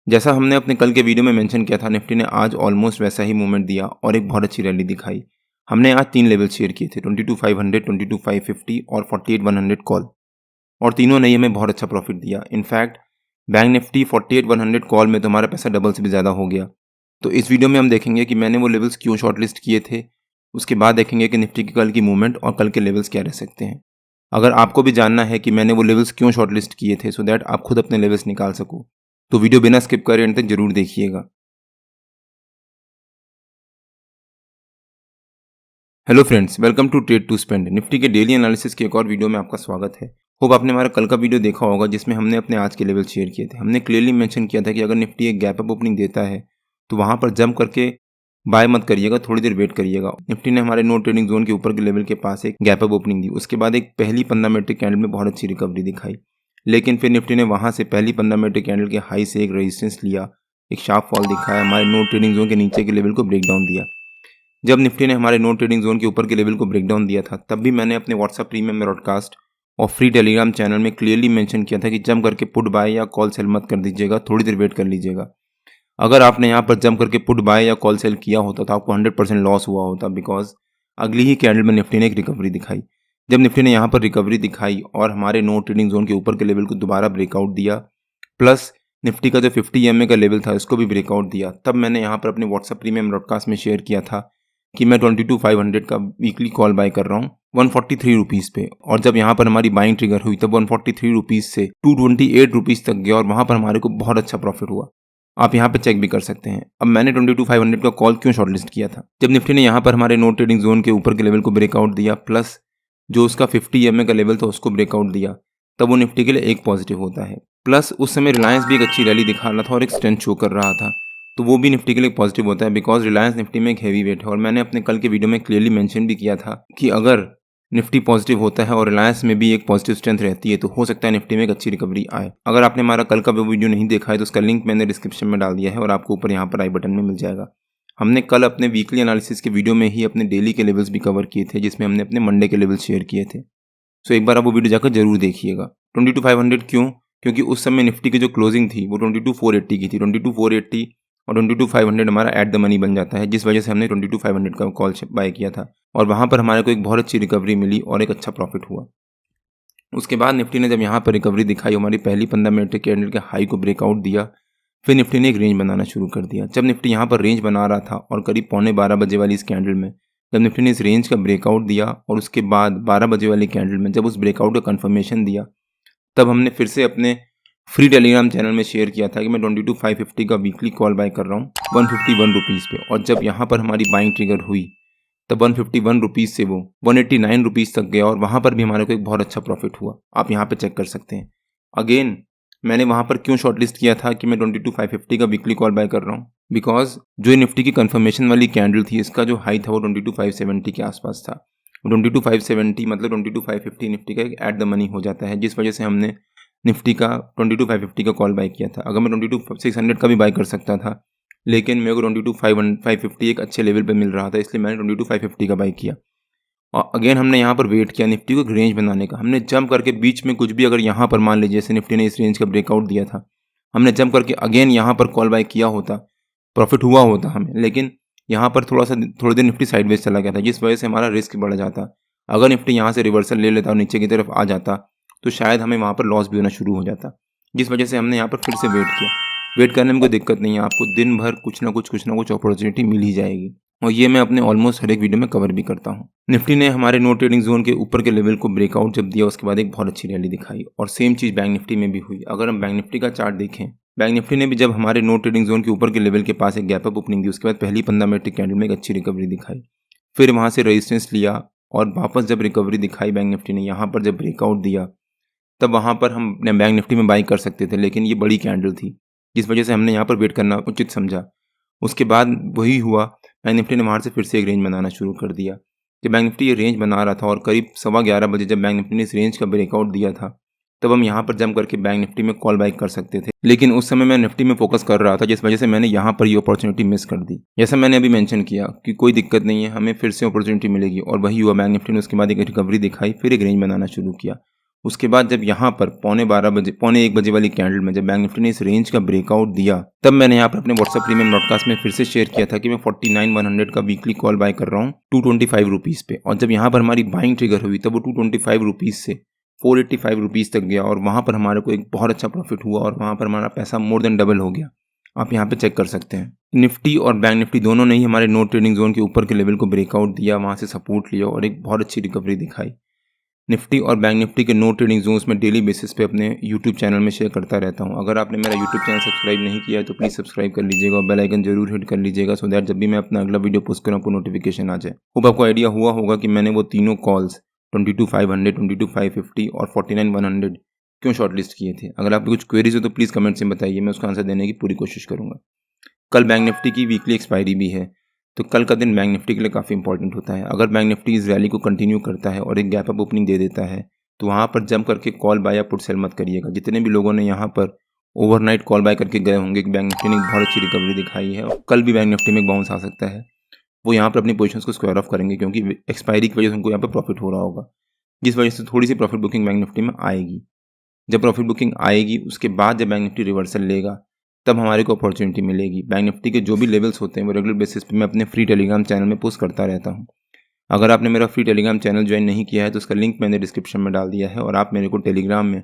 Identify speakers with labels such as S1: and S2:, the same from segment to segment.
S1: जैसा हमने अपने कल के वीडियो में मेंशन किया था, निफ्टी ने आज ऑलमोस्ट वैसा ही मूवमेंट दिया और एक बहुत अच्छी रैली दिखाई। हमने आज 3 लेवल शेयर किए थे, 22,500, 22,550 और 48,100 कॉल, और तीनों ने हमें बहुत अच्छा प्रॉफिट दिया। इनफैक्ट बैंक निफ्टी 48,100 कॉल में तो हमारा पैसा डबल से भी ज़्यादा हो गया। तो इस वीडियो में हम देखेंगे कि मैंने वो लेवल्स क्यों शॉर्टलिस्ट किए थे। उसके बाद देखेंगे कि निफ्टी की कल की मूवमेंट और कल के लेवल्स क्या रह सकते हैं। अगर आपको भी जानना है कि मैंने वो लेवल्स क्यों शॉर्टलिस्ट किए थे सो दैट आप खुद अपने लेवल्स निकाल सको, तो वीडियो बिना स्किप करे एंड तक जरूर देखिएगा। Hello friends, welcome to trade to spend. Nifty के डेली एनालिसिस के एक और वीडियो में आपका स्वागत है। होप आपने हमारा कल का वीडियो देखा होगा जिसमें हमने अपने आज के लेवल शेयर किए थे। हमने क्लियरली मेंशन किया था कि अगर निफ्टी एक गैप अप ओपनिंग देता है तो वहां पर जंप करके बाय मत करिएगा, थोड़ी देर वेट करिएगा। निफ्टी ने हमारे नो ट्रेडिंग जोन के ऊपर के लेवल के पास एक गैप अप ओपनिंग दी, उसके बाद एक पहली 15 मिनट कैंडल में बहुत अच्छी रिकवरी दिखाई, लेकिन फिर निफ्टी ने वहां से पहली 15 मिनट कैंडल के हाई से एक रेजिस्टेंस लिया, एक शार्प फॉल दिखाया, हमारे नो ट्रेडिंग जोन के नीचे के लेवल को ब्रेक डाउन दिया। जब निफ्टी ने हमारे नो ट्रेडिंग जोन के ऊपर के लेवल को ब्रेक डाउन दिया था, तब भी मैंने अपने व्हाट्सएप प्रीमियम ब्रॉडकास्ट और फ्री टेलीग्राम चैनल में क्लियरली मेंशन किया था कि जंप करके पुट बाय या कॉल सेल मत कर दीजिएगा, थोड़ी देर वेट कर लीजिएगा। अगर आपने यहाँ पर जंप करके पुट बाय या कॉल सेल किया होता तो आपको 100% लॉस हुआ होता, बिकॉज अगली ही कैंडल में निफ्टी ने एक रिकवरी दिखाई। जब निफ्टी ने यहाँ पर रिकवरी दिखाई और हमारे नो ट्रेडिंग जोन के ऊपर के लेवल को दोबारा ब्रेकआउट दिया, प्लस निफ्टी का जो 50 EMA का लेवल था उसको भी ब्रेकआउट दिया, तब मैंने यहाँ पर अपने व्हाट्सएप प्रीमियम ब्रॉडकास्ट में शेयर किया था कि मैं 22,500 का वीकली कॉल बाय कर रहा हूँ 143 रुपीज़ पे। और जब यहाँ पर हमारी बाइंग ट्रिगर हुई तब 143 रुपीज़ से 228 रुपीज़ तक गया और वहाँ पर हमारे को बहुत अच्छा प्रॉफिट हुआ। आप यहाँ पे चेक भी कर सकते हैं। अब मैंने 22,500 का कॉल क्यों शॉर्टलिस्ट किया था, जब निफ्टी ने यहाँ पर हमारे नो ट्रेडिंग जोन के ऊपर के लेवल को ब्रेकआउट दिया, प्लस जो उसका 50 EMA का लेवल था उसको ब्रेकआउट दिया, तब वो निफ्टी के लिए एक पॉजिटिव होता है। प्लस उस समय रिलायंस भी एक अच्छी रैली दिखा रहा था और एक स्ट्रेंथ शो कर रहा था, तो वो भी निफ्टी के लिए पॉजिटिव होता है, बिकॉज रिलायंस निफ्टी में एक हैवी वेट है। और मैंने अपने कल के वीडियो में क्लियरली मेंशन भी किया था कि अगर निफ्टी पॉजिटिव होता है और रिलायंस में भी एक पॉजिटिव स्ट्रेंथ रहती है तो हो सकता है निफ्टी में एक अच्छी रिकवरी आए। अगर आपने हमारा कल का वीडियो नहीं देखा है तो उसका लिंक मैंने डिस्क्रिप्शन में डाल दिया है और आपको ऊपर यहाँ पर आई बटन में मिल जाएगा। हमने कल अपने वीकली एनालिसिस के वीडियो में ही अपने डेली के लेवल्स भी कवर किए थे, जिसमें हमने अपने मंडे के लेवल शेयर किए थे। सो एक बार आप वो वीडियो जाकर जरूर देखिएगा। 22,500 क्यों? क्योंकि उस समय निफ्टी की जो क्लोजिंग थी वो 22,480 की थी। 22,480 और 22,500 हमारा एट द मनी बन जाता है, जिस वजह से हमने 22,500 का कॉल बाय किया था और वहाँ पर हमारे को एक बहुत अच्छी रिकवरी मिली और एक अच्छा प्रॉफिट हुआ। उसके बाद निफ्टी ने जब यहाँ पर रिकवरी दिखाई, हमारी पहली 15 मिनट के कैंडल के हाई को ब्रेकआउट दिया, फिर निफ्टी ने एक रेंज बनाना शुरू कर दिया। जब निफ्टी यहाँ पर रेंज बना रहा था और करीब 11:15 बजे वाली इस कैंडल में जब निफ्टी ने इस रेंज का ब्रेकआउट दिया और उसके बाद 12 बजे वाली कैंडल में जब उस ब्रेकआउट का कंफर्मेशन दिया, तब हमने फिर से अपने फ्री टेलीग्राम चैनल में शेयर किया था कि मैं 22,550 का वीकली कॉल बाय कर रहा हूँ 151 रुपीज़ पे। और जब यहाँ पर हमारी बाइंग ट्रिगर हुई तब 151 रुपीज़ से वो 189 रुपीज़ तक गया और वहाँ पर भी हमारे को एक बहुत अच्छा प्रॉफिट हुआ। आप यहाँ पे चेक कर सकते हैं। अगेन मैंने वहाँ पर क्यों शॉर्टलिस्ट किया था कि मैं 22,550 का वीकली कॉल बाय कर रहा हूँ, बिकॉज जो निफ्टी की कंफर्मेशन वाली कैंडल थी इसका जो हाई था वो 22,570 के आसपास था। 22,570 मतलब 22,550 निफ्टी का एक एट द मनी हो जाता है, जिस वजह से हमने निफ्टी का 22,550 का कॉल बाय किया था। अगर मैं 22,600 का भी बाय कर सकता था, लेकिन मेरे को 22,550 एक अच्छे लेवल पे मिल रहा था, इसलिए मैंने 22,550 का बाय किया। और अगेन हमने यहाँ पर वेट किया निफ्टी को एक रेंज बनाने का। हमने जंप करके बीच में कुछ भी, अगर यहाँ पर मान लीजिए जैसे निफ्टी ने इस रेंज का ब्रेकआउट दिया था, हमने जंप करके अगेन यहाँ पर कॉल बाय किया होता, प्रॉफिट हुआ होता हमें, लेकिन यहाँ पर थोड़ी देर निफ्टी साइडवेज चला गया था, जिस वजह से हमारा रिस्क बढ़ जाता। अगर निफ्टी यहाँ से रिवर्सल ले लेता और नीचे की तरफ आ जाता तो शायद हमें वहाँ पर लॉस भी होना शुरू हो जाता, जिस वजह से हमने यहाँ पर फिर से वेट किया। वेट करने में कोई दिक्कत नहीं है, आपको दिन भर कुछ ना कुछ अपॉर्चुनिटी मिल ही जाएगी, और ये मैं अपने ऑलमोस्ट हर एक वीडियो में कवर भी करता हूँ। निफ्टी ने हमारे नो ट्रेडिंग जोन के ऊपर के लेवल को ब्रेकआउट जब दिया उसके बाद एक बहुत अच्छी रैली दिखाई, और सेम चीज़ बैंक निफ्टी में भी हुई। अगर हम बैंक निफ्टी का चार्ट देखें, बैंक निफ्टी ने भी जब हमारे नो ट्रेडिंग जोन के ऊपर के लेवल के पास एक गैप अप ओपनिंग दी, उसके बाद पहली 15 मिनट की कैंडल में एक अच्छी रिकवरी दिखाई, फिर वहाँ से रेजिस्टेंस लिया और वापस जब रिकवरी दिखाई बैंक निफ्टी ने, यहाँ पर जब ब्रेकआउट दिया, तब वहाँ पर हम बैंक निफ्टी में बाई कर सकते थे, लेकिन ये बड़ी कैंडल थी, जिस वजह से हमने यहाँ पर वेट करना उचित समझा। उसके बाद वही हुआ, बैंक निफ्टी ने वहाँ से फिर से एक रेंज बनाना शुरू कर दिया। जब बैंक निफ्टी ये रेंज बना रहा था और करीब 11:15 बजे जब बैंक निफ्टी ने इस रेंज का ब्रेकआउट दिया था, तब हम यहाँ पर जंप करके बैंक निफ्टी में कॉल बाय कर सकते थे, लेकिन उस समय मैं निफ्टी में फोकस कर रहा था, जिस वजह से मैंने यहाँ पर ये अपॉर्चुनिटी मिस कर दी। जैसा मैंने अभी मेंशन किया कि कोई दिक्कत नहीं है, हमें फिर से अपॉर्चुनिटी मिलेगी, और वही हुआ। बैंक निफ्टी ने उसके बाद एक रिकवरी दिखाई, फिर एक रेंज बनाना शुरू किया उसके बाद जब यहाँ पर पौने 1 बजे वाली कैंडल में जब बैंक निफ्टी ने इस रेंज का ब्रेकआउट दिया, तब मैंने यहाँ पर अपने व्हाट्सएप प्रीमियम ब्रॉडकास्ट में फिर से शेयर किया था कि मैं 49,100 का वीकली कॉल बाय कर रहा हूँ 225 रुपीज़ पे। और जब यहाँ पर हमारी बाइंग ट्रिगर हुई तब वो 225 रुपीज़ से 485 रुपीज़ तक गया और वहाँ पर हमारे को एक बहुत अच्छा प्रॉफिट हुआ और वहाँ पर हमारा पैसा मोर देन डबल हो गया। आप यहाँ पे चेक कर सकते हैं। निफ्टी और बैंक निफ्टी दोनों ने ही हमारे नो ट्रेडिंग जोन के ऊपर के लेवल को ब्रेकआउट दिया, वहाँ से सपोर्ट लिया और एक बहुत अच्छी रिकवरी दिखाई। निफ्टी और बैंक निफ्टी के नो ट्रेडिंग जोन्स में डेली बेसिस पे अपने यूट्यूब चैनल में शेयर करता रहता हूँ। अगर आपने मेरा यूट्यूब चैनल सब्सक्राइब नहीं किया है तो प्लीज़ सब्सक्राइब कर लीजिएगा और बेल आइकन जरूर हिट कर लीजिएगा सो दैट जब भी मैं अपना अगला वीडियो पोस्ट करूँ आपको नोटिफिकेशन आ जाए। होप आपको आइडिया हुआ होगा कि मैंने वो तीनों कॉल्स 22,500, 22,550 और 49,100 क्यों शॉर्टलिस्ट किए थे। अगर आपकी कुछ क्वेरीज हो तो प्लीज़ कमेंट से बताइए, मैं उसका आंसर देने की पूरी कोशिश करूँगा। कल बैंक निफ्टी की वीकली एक्सपायरी भी है, तो कल का दिन बैंक निफ्टी के लिए काफ़ी इंपॉर्टेंट होता है। अगर बैंक निफ्टी इस रैली को कंटिन्यू करता है और एक गैप अप ओपनिंग दे देता है तो वहाँ पर जंप करके कॉल बाय या पुट सेल मत करिएगा। जितने भी लोगों ने यहाँ पर ओवरनाइट कॉल बाय करके गए होंगे कि बैंक निफ्टी ने बहुत अच्छी रिकवरी दिखाई है और कल भी बैंक निफ्टी में एक बाउंस आ सकता है, वो यहाँ पर अपनी पोजीशंस को स्क्वायर ऑफ करेंगे क्योंकि एक्सपायरी की वजह से उनको यहाँ पर प्रॉफिट हो रहा होगा, जिस वजह से थोड़ी सी प्रॉफिट बुकिंग बैंक निफ्टी में आएगी। जब प्रॉफिट बुकिंग आएगी उसके बाद जब बैंक निफ्टी रिवर्सल लेगा तब हमारे को अपॉर्चुनिटी मिलेगी। बैंक निफ्टी के जो भी लेवल्स होते हैं वो रेगुलर बेसिस पे मैं अपने फ्री टेलीग्राम चैनल में पोस्ट करता रहता हूँ। अगर आपने मेरा फ्री टेलीग्राम चैनल ज्वाइन नहीं किया है तो उसका लिंक मैंने डिस्क्रिप्शन में डाल दिया है और आप मेरे को टेलीग्राम में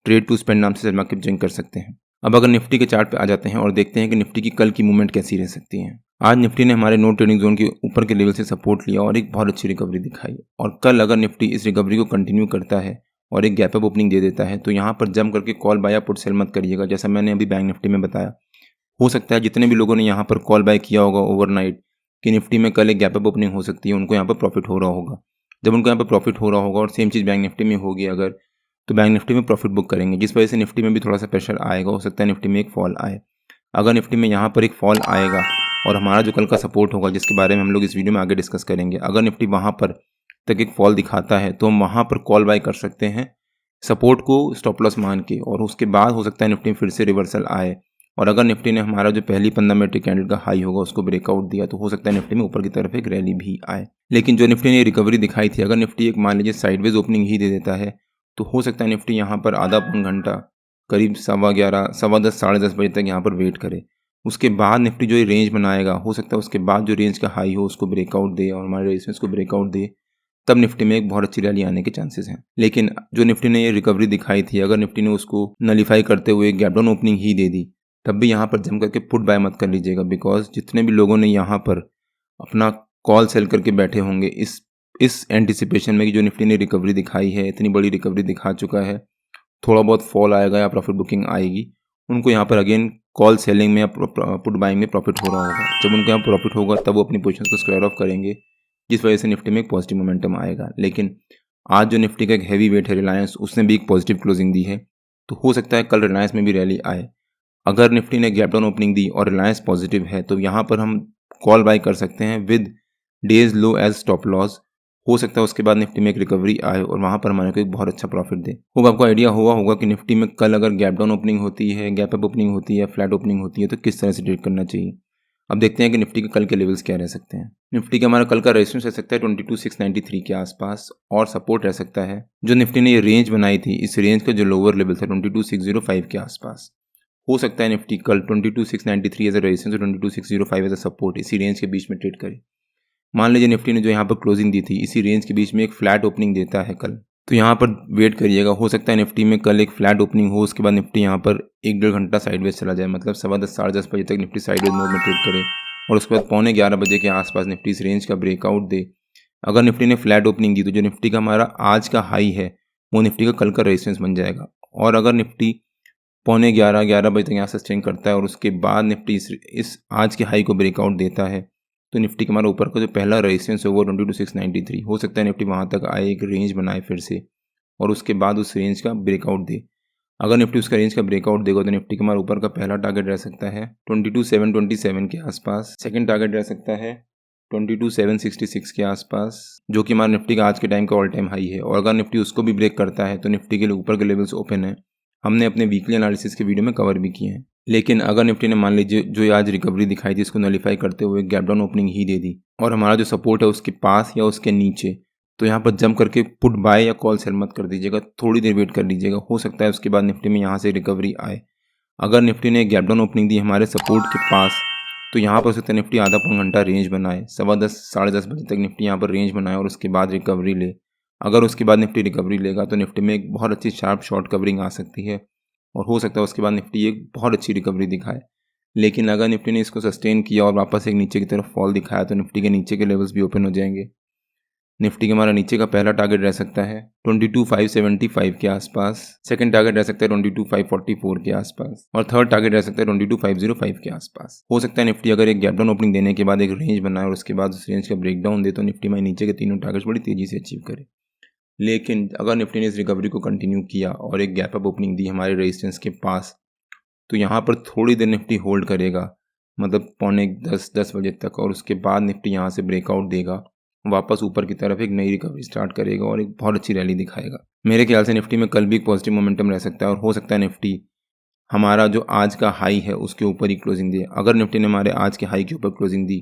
S1: ट्रेड टू स्पेंड नाम से शेयर मार्केट ज्वाइन कर सकते हैं। अब अगर निफ्टी के चार्ट पे आ जाते हैं और देखते हैं कि निफ्टी की कल की मूवमेंट कैसी रह सकती है। आज निफ्टी ने हमारे नो ट्रेडिंग जोन के ऊपर के लेवल से सपोर्ट लिया और एक बहुत अच्छी रिकवरी दिखाई और कल अगर निफ्टी इस रिकवरी को कंटिन्यू करता है और एक गैप अप ओपनिंग दे देता है तो यहाँ पर जंप करके कॉल बाय या पुट सेल मत करिएगा, जैसा मैंने अभी बैंक निफ्टी में बताया। हो सकता है जितने भी लोगों ने यहाँ पर कॉल बाय किया होगा ओवरनाइट कि निफ्टी में कल एक गैप अप ओपनिंग हो सकती है, उनको यहाँ पर प्रॉफिट हो रहा होगा। जब उनको यहाँ पर प्रॉफिट हो रहा होगा और सेम चीज़ बैंक निफ्टी में होगी अगर, तो बैंक निफ्टी में प्रॉफिट बुक करेंगे, जिस वजह से निफ्टी में भी थोड़ा सा प्रेशर आएगा। हो सकता है निफ्टी में एक फॉल आए। अगर निफ्टी में यहाँ पर एक फॉल आएगा और हमारा जो कल का सपोर्ट होगा जिसके बारे में हम लोग इस वीडियो में आगे डिस्कस करेंगे, अगर निफ्टी वहाँ पर तक एक फॉल दिखाता है तो हम वहाँ पर कॉल बाय कर सकते हैं सपोर्ट को स्टॉप लॉस मान के, और उसके बाद हो सकता है निफ्टी में फिर से रिवर्सल आए। और अगर निफ्टी ने हमारा जो पहली 15 मिनट कैंडल का हाई होगा उसको ब्रेकआउट दिया तो हो सकता है निफ्टी में ऊपर की तरफ एक रैली भी आए। लेकिन जो निफ्टी ने रिकवरी दिखाई थी, अगर निफ्टी एक मान लीजिए साइडवेज ओपनिंग ही दे देता है तो हो सकता है निफ्टी यहाँ पर आधा पौन घंटा करीब 11:15, 10:15, 10:30 बजे तक यहाँ पर वेट करे। उसके बाद निफ्टी जो रेंज बनाएगा हो सकता है उसके बाद जो रेंज का हाई हो उसको ब्रेकआउट दे और हमारे रेजिस्टेंस को ब्रेकआउट दे, तब निफ्टी में एक बहुत अच्छी रैली आने के चांसेस हैं। लेकिन जो निफ्टी ने ये रिकवरी दिखाई थी, अगर निफ्टी ने उसको नलीफाई करते हुए गैप डाउन ओपनिंग ही दे दी तब भी यहाँ पर जम करके पुट बाय मत कर लीजिएगा, बिकॉज जितने भी लोगों ने यहाँ पर अपना कॉल सेल करके बैठे होंगे इस एंटिसिपेशन में कि जो निफ्टी ने रिकवरी दिखाई है, इतनी बड़ी रिकवरी दिखा चुका है, थोड़ा बहुत फॉल आएगा या प्रॉफिट बुकिंग आएगी, उनको यहाँ पर अगेन कॉल सेलिंग में या पुट बाइंग में प्रॉफिट हो रहा होगा। जब उनको यहाँ प्रॉफिट होगा तब वो अपनी पोजीशन को स्क्वायर ऑफ करेंगे, जिस वजह से निफ्टी में एक पॉजिटिव मोमेंटम आएगा। लेकिन आज जो निफ्टी का एक हैवी वेट है रिलायंस, उसने भी एक पॉजिटिव क्लोजिंग दी है, तो हो सकता है कल रिलायंस में भी रैली आए। अगर निफ्टी ने गैप डाउन ओपनिंग दी और रिलायंस पॉजिटिव है तो यहाँ पर हम कॉल बाय कर सकते हैं with days low as stop loss. हो सकता है उसके बाद निफ्टी में एक रिकवरी आए और वहाँ पर हमारे को एक बहुत अच्छा प्रॉफिट दे। होगा आपको आइडिया हुआ होगा कि निफ्टी में कल अगर गैप डाउन ओपनिंग होती है, गैप अप ओपनिंग होती है, फ्लैट ओपनिंग होती है तो किस तरह से ट्रेड करना चाहिए। अब देखते हैं कि निफ्टी के कल के लेवल्स क्या रह सकते हैं। निफ्टी का हमारा कल का रेजिस्टेंस रह सकता है 22,693 के आसपास और सपोर्ट रह सकता है जो निफ्टी ने ये रेंज बनाई थी, इस रेंज का जो लोअर लेवल था 22,605 के आसपास। हो सकता है निफ्टी कल 22,693 एज अ रेजिस्टेंस और 22,605 एज अ सपोर्ट इसी रेंज के बीच में ट्रेड करे। मान लीजिए निफ्टी ने जो यहाँ पर क्लोजिंग दी थी इसी रेंज के बीच में एक फ्लैट ओपनिंग देता है कल, तो यहाँ पर वेट करिएगा। हो सकता है निफ्टी में कल एक फ्लैट ओपनिंग हो, उसके बाद निफ्टी यहाँ पर 1-1.5 घंटा साइडवेज चला जाए, मतलब 10:15, 10:30 बजे तक निफ्टी साइडवेज मोड में ट्रेड करे और उसके बाद 11:45 बजे के आसपास निफ्टी इस रेंज का ब्रेकआउट दे। अगर निफ्टी ने फ्लैट ओपनिंग दी तो जो निफ्टी का हमारा आज का हाई है वो निफ्टी का कल का रेजिस्टेंस बन जाएगा। और अगर निफ्टी 11:15, 11 बजे तक यहाँ सस्टेन करता है और उसके बाद निफ्टी इस आज के हाई को ब्रेकआउट देता है तो निफ्टी का हमारा ऊपर का जो पहला रेजिस्टेंस है वो 22,693 हो सकता है निफ्टी वहाँ तक आए, एक रेंज बनाए फिर से और उसके बाद उस रेंज का ब्रेकआउट दे। अगर निफ्टी उसका रेंज का ब्रेकआउट देगा तो निफ्टी का हमारा ऊपर का पहला टारगेट रह सकता है 22,727 के आसपास, सेकंड टारगेट रह सकता है 22,766 के आसपास, जो कि हमारा निफ्टी का आज के टाइम का ऑल टाइम हाई है। और अगर निफ्टी उसको भी ब्रेक करता है तो निफ्टी के लिए ऊपर के लेवल्स ओपन है, हमने अपने वीकली एनालिसिस के वीडियो में कवर भी किए हैं। लेकिन अगर निफ्टी ने मान लीजिए जो आज रिकवरी दिखाई थी इसको नलीफाई करते हुए गैप डाउन ओपनिंग ही दे दी और हमारा जो सपोर्ट है उसके पास या उसके नीचे, तो यहाँ पर जंप करके पुट बाय या कॉल सेल मत कर दीजिएगा, थोड़ी देर वेट कर लीजिएगा, हो सकता है उसके बाद निफ्टी में यहाँ से रिकवरी आए। अगर निफ्टी ने गैप डाउन ओपनिंग दी हमारे सपोर्ट के पास, तो यहाँ पर हो सकता है निफ्टी आधा पौन घंटा रेंज बनाए, 10:15 साढ़े 10 बजे तक निफ्टी यहाँ पर रेंज बनाए और उसके बाद रिकवरी ले। अगर उसके बाद निफ्टी रिकवरी लेगा तो निफ्टी में एक बहुत अच्छी शार्प शॉर्ट कवरिंग आ सकती है और हो सकता है उसके बाद निफ्टी एक बहुत अच्छी रिकवरी दिखाए। लेकिन अगर निफ्टी ने इसको सस्टेन किया और वापस एक नीचे की तरफ फॉल दिखाया तो निफ्टी के नीचे के लेवल्स भी ओपन हो जाएंगे। निफ्टी का हमारा नीचे का पहला टारगेट रह सकता है 22,575 के आसपास, सेकंड टारगेट रह सकता है 22,544 के आसपास और थर्ड टारगेट रह सकता है 22,505 के आसपास। हो सकता है निफ्टी अगर एक गैप डाउन ओपनिंग देने के बाद एक रेंज बनाए और उसके बाद उस रेंज का ब्रेकडाउन दे तो निफ्टी में नीचे के तीनों टारगेट्स बड़ी तेजी से अचीव करे। लेकिन अगर निफ्टी ने इस रिकवरी को कंटिन्यू किया और एक गैप अप ओपनिंग दी हमारे रेजिस्टेंस के पास, तो यहाँ पर थोड़ी देर निफ्टी होल्ड करेगा, मतलब 9:45-10 बजे तक, और उसके बाद निफ्टी यहाँ से ब्रेकआउट देगा, वापस ऊपर की तरफ एक नई रिकवरी स्टार्ट करेगा और एक बहुत अच्छी रैली दिखाएगा। मेरे ख्याल से निफ्टी में कल भी एक पॉजिटिव मोमेंटम रह सकता है और हो सकता है निफ्टी हमारा जो आज का हाई है उसके ऊपर ही क्लोजिंग दे। अगर निफ्टी ने हमारे आज के हाई के ऊपर क्लोजिंग दी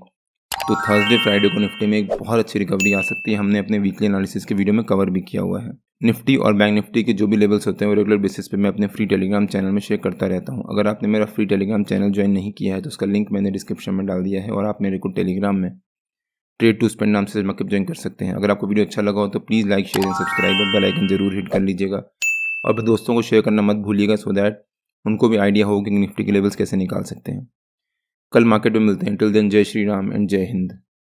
S1: तो थर्सडे फ्राइडे को निफ्टी में एक बहुत अच्छी रिकवरी आ सकती है। हमने अपने वीकली एनालिसिस के वीडियो में कवर भी किया हुआ है। निफ्टी और बैंक निफ्टी के जो भी लेवल्स होते हैं वो रेगुलर बेसिस पे मैं अपने फ्री टेलीग्राम चैनल में शेयर करता रहता हूँ। अगर आपने मेरा फ्री टेलीग्राम चैनल ज्वाइन नहीं किया है तो उसका लिंक मैंने डिस्क्रिप्शन में डाल दिया है और आप मेरे को टेलीग्राम में ट्रेड टू स्पेंड नाम से मकब ज्वाइन कर सकते हैं। अगर आपको वीडियो अच्छा लगा हो तो please like share and subscribe और बेल आइकन जरूर हिट कर लीजिएगा और अपने दोस्तों को शेयर करना मत भूलिएगा सो दैट उनको भी आइडिया हो कि निफ्टी के लेवल्स कैसे निकाल सकते हैं। कल मार्केट में मिलते हैं। टिल देन जय श्री राम एंड जय हिंद।